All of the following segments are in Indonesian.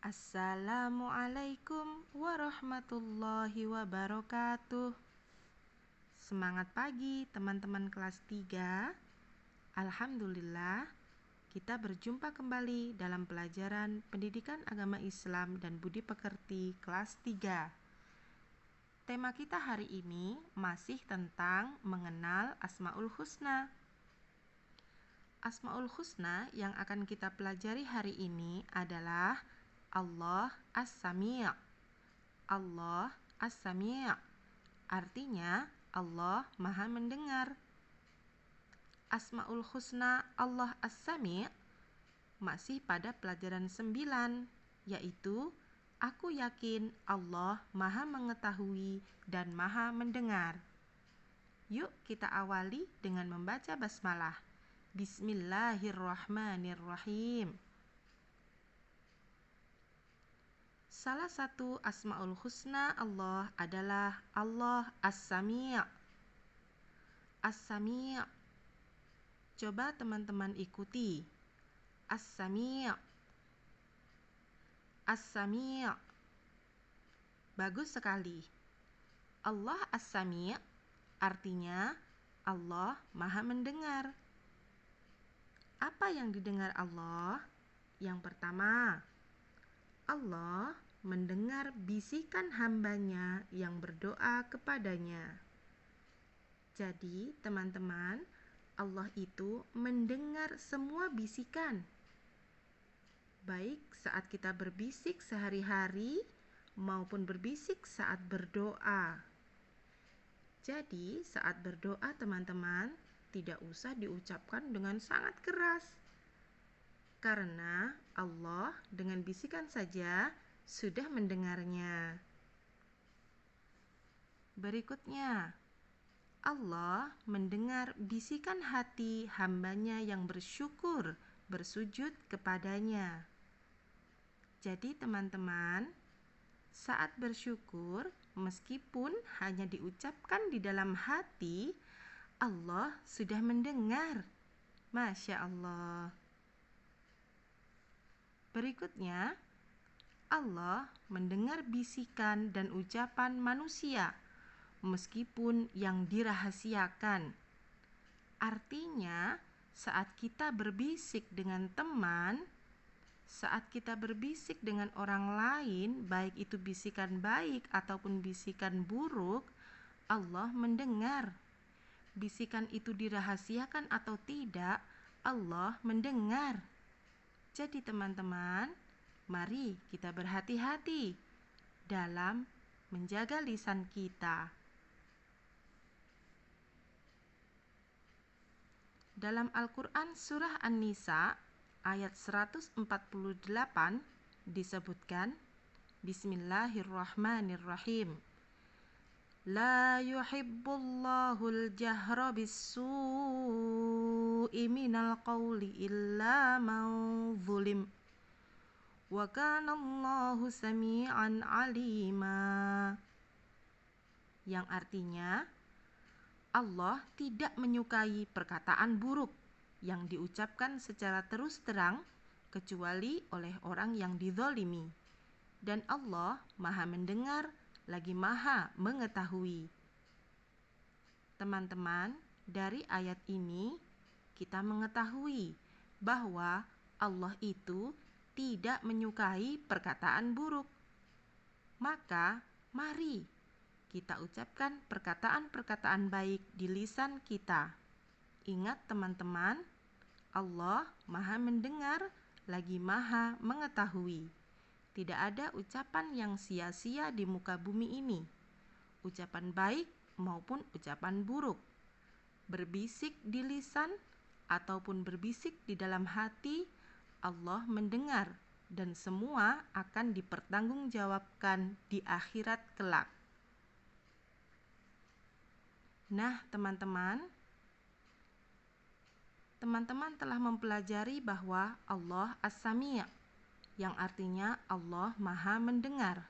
Assalamualaikum warahmatullahi wabarakatuh. Semangat pagi teman-teman kelas 3. Alhamdulillah, kita berjumpa kembali dalam pelajaran Pendidikan Agama Islam dan Budi Pekerti kelas 3. Tema kita hari ini masih tentang mengenal Asmaul Husna. Asmaul Husna yang akan kita pelajari hari ini adalah Allah As-Sami'. Allah As-Sami', artinya Allah Maha Mendengar. Asmaul Husna Allah As-Sami' masih pada pelajaran 9, yaitu Aku yakin Allah Maha Mengetahui dan Maha Mendengar. Yuk kita awali dengan membaca basmalah. Bismillahirrahmanirrahim. Salah satu Asmaul Husna Allah adalah Allah As-Sami'. As-Sami'. Coba teman-teman ikuti. As-Sami'. As-Sami'. Bagus sekali. Allah As-Sami' artinya Allah Maha Mendengar. Apa yang didengar Allah? Yang pertama, Allah mendengar bisikan hambanya yang berdoa kepadanya. Jadi, teman-teman, Allah itu mendengar semua bisikan. Baik saat kita berbisik sehari-hari maupun berbisik saat berdoa. Jadi, saat berdoa teman-teman, tidak usah diucapkan dengan sangat keras. Karena Allah dengan bisikan saja sudah mendengarnya. Berikutnya, Allah mendengar bisikan hati hambanya yang bersyukur bersujud kepadanya. Jadi teman-teman, saat bersyukur meskipun hanya diucapkan di dalam hati, Allah sudah mendengar. Masya Allah. Berikutnya, Allah mendengar bisikan dan ucapan manusia meskipun yang dirahasiakan. Artinya, saat kita berbisik dengan teman, saat kita berbisik dengan orang lain, baik itu bisikan baik ataupun bisikan buruk, Allah mendengar. Bisikan itu dirahasiakan atau tidak, Allah mendengar. Jadi teman-teman, mari kita berhati-hati dalam menjaga lisan kita. Dalam Al-Quran Surah An-Nisa ayat 148 disebutkan, Bismillahirrahmanirrahim. La yuhibbullahul jahra bis-su'i minal qawli illa man zulim. Wa kanallahu sami'an alima. Yang artinya, Allah tidak menyukai perkataan buruk yang diucapkan secara terus terang kecuali oleh orang yang dizalimi. Dan Allah Maha Mendengar lagi Maha Mengetahui. Teman-teman, dari ayat ini kita mengetahui bahwa Allah itu tidak menyukai perkataan buruk. Maka, mari kita ucapkan perkataan-perkataan baik di lisan kita. Ingat teman-teman, Allah Maha Mendengar lagi Maha Mengetahui. Tidak ada ucapan yang sia-sia di muka bumi ini, ucapan baik maupun ucapan buruk. Berbisik di lisan ataupun berbisik di dalam hati, Allah mendengar dan semua akan dipertanggungjawabkan di akhirat kelak. Nah, teman-teman telah mempelajari bahwa Allah As-Sami', yang artinya Allah Maha Mendengar.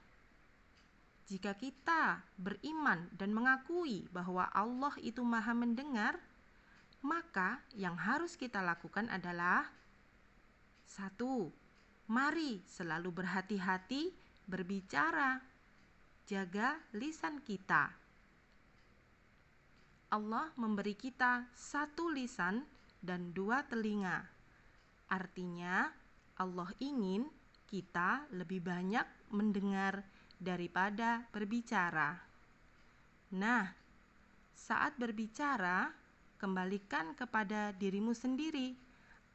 Jika kita beriman dan mengakui bahwa Allah itu Maha Mendengar, maka yang harus kita lakukan adalah 1. Mari selalu berhati-hati berbicara. Jaga lisan kita. Allah memberi kita satu lisan dan dua telinga. Artinya, Allah ingin kita lebih banyak mendengar daripada berbicara. Nah, saat berbicara, kembalikan kepada dirimu sendiri.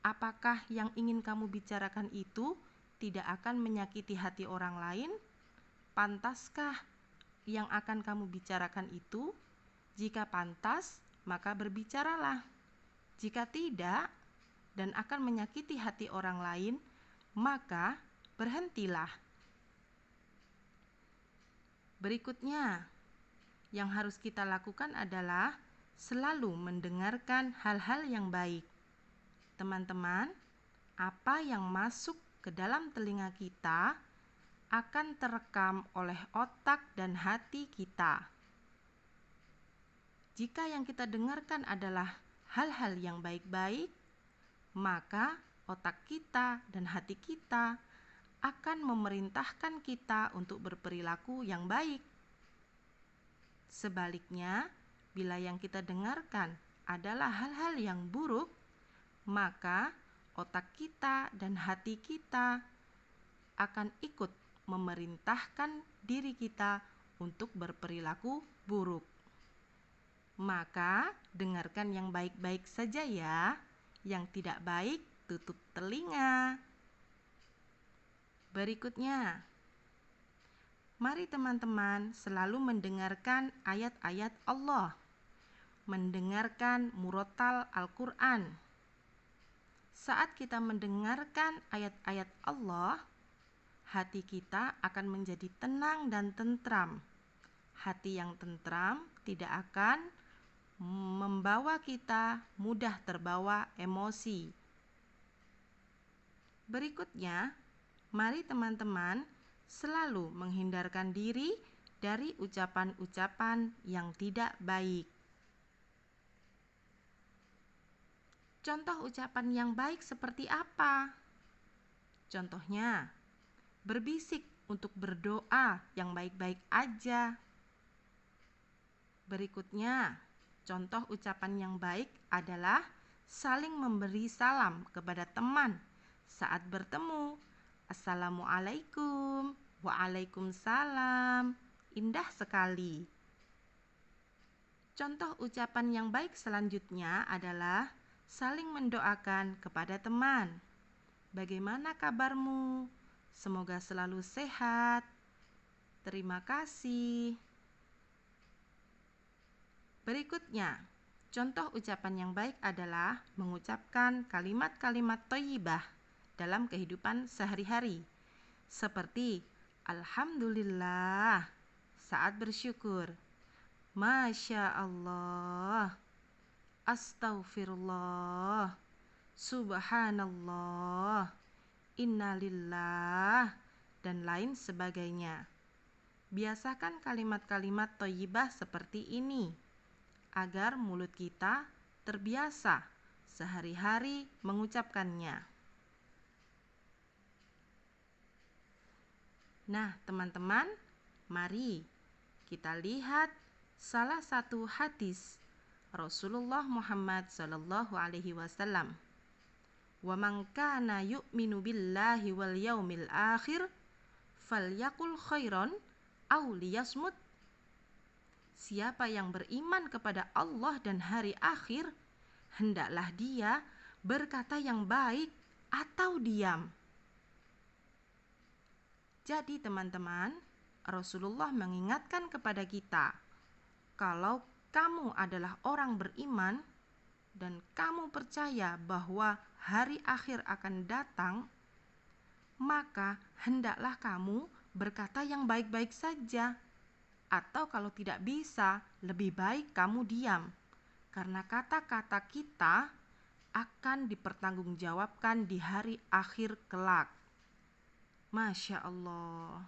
Apakah yang ingin kamu bicarakan itu tidak akan menyakiti hati orang lain? Pantaskah yang akan kamu bicarakan itu? Jika pantas, maka berbicaralah. Jika tidak, dan akan menyakiti hati orang lain, maka berhentilah. Berikutnya, yang harus kita lakukan adalah selalu mendengarkan hal-hal yang baik. Teman-teman, apa yang masuk ke dalam telinga kita akan terekam oleh otak dan hati kita. Jika yang kita dengarkan adalah hal-hal yang baik-baik, maka otak kita dan hati kita akan memerintahkan kita untuk berperilaku yang baik. Sebaliknya, bila yang kita dengarkan adalah hal-hal yang buruk, maka otak kita dan hati kita akan ikut memerintahkan diri kita untuk berperilaku buruk. Maka dengarkan yang baik-baik saja ya, yang tidak baik tutup telinga. Berikutnya, mari teman-teman selalu mendengarkan ayat-ayat Allah, mendengarkan murotal Al-Quran. Saat kita mendengarkan ayat-ayat Allah, hati kita akan menjadi tenang dan tentram. Hati yang tentram tidak akan membawa kita mudah terbawa emosi. Berikutnya, mari teman-teman selalu menghindarkan diri dari ucapan-ucapan yang tidak baik. Contoh ucapan yang baik seperti apa? Contohnya, berbisik untuk berdoa yang baik-baik aja. Berikutnya, contoh ucapan yang baik adalah saling memberi salam kepada teman saat bertemu. Assalamualaikum, waalaikumsalam. Indah sekali. Contoh ucapan yang baik selanjutnya adalah saling mendoakan kepada teman. Bagaimana kabarmu? Semoga selalu sehat. Terima kasih. Berikutnya, contoh ucapan yang baik adalah mengucapkan kalimat-kalimat thayyibah dalam kehidupan sehari-hari, seperti Alhamdulillah saat bersyukur, Masya Allah, Astaghfirullah, Subhanallah, Innalillah, dan lain sebagainya. Biasakan kalimat-kalimat thayyibah seperti ini agar mulut kita terbiasa sehari-hari mengucapkannya. Nah, teman-teman, mari kita lihat salah satu hadis Rasulullah Muhammad sallallahu alaihi wasallam. Wa man kana yu'minu billahi wal yaumil akhir falyaqul khairan aw liyasmut. Siapa yang beriman kepada Allah dan hari akhir, hendaklah dia berkata yang baik atau diam. Jadi teman-teman, Rasulullah mengingatkan kepada kita, kalau kamu adalah orang beriman dan kamu percaya bahwa hari akhir akan datang, maka hendaklah kamu berkata yang baik-baik saja. Atau kalau tidak bisa, lebih baik kamu diam. Karena kata-kata kita akan dipertanggungjawabkan di hari akhir kelak. Masya Allah.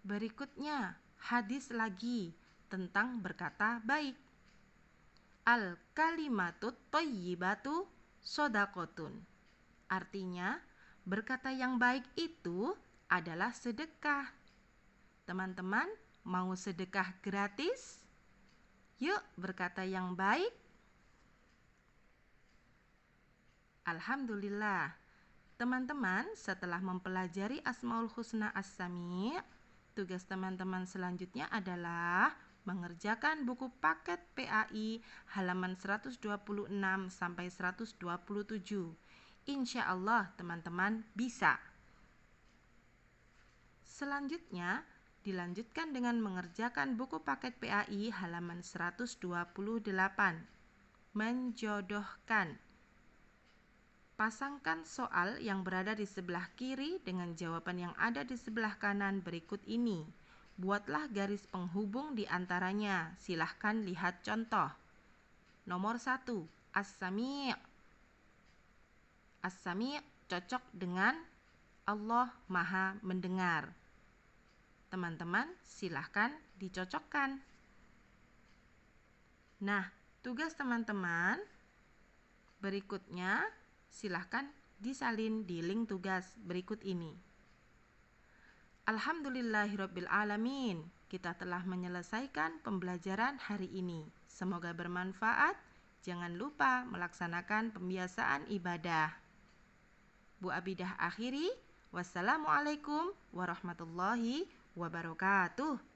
Berikutnya, hadis lagi tentang berkata baik. Al-kalimatut thayyibatu shadaqatun. Artinya, berkata yang baik itu adalah sedekah. Teman-teman, mau sedekah gratis? Yuk berkata yang baik. Alhamdulillah. Teman-teman, setelah mempelajari Asmaul Husna As-Sami', tugas teman-teman selanjutnya adalah mengerjakan buku paket PAI halaman 126 sampai 127. Insya Allah teman-teman bisa. Selanjutnya, dilanjutkan dengan mengerjakan buku paket PAI halaman 128. Menjodohkan. Pasangkan soal yang berada di sebelah kiri dengan jawaban yang ada di sebelah kanan berikut ini. Buatlah garis penghubung di antaranya. Silahkan lihat contoh. Nomor 1. As-Sami'. As-Sami' cocok dengan Allah Maha Mendengar. Teman-teman, silahkan dicocokkan. Nah, tugas teman-teman berikutnya silahkan disalin di link tugas berikut ini. Alhamdulillahirrabbilalamin, kita telah menyelesaikan pembelajaran hari ini. Semoga bermanfaat. Jangan lupa melaksanakan pembiasaan ibadah. Bu Abidah akhiri. Wassalamualaikum warahmatullahi wabarakatuh.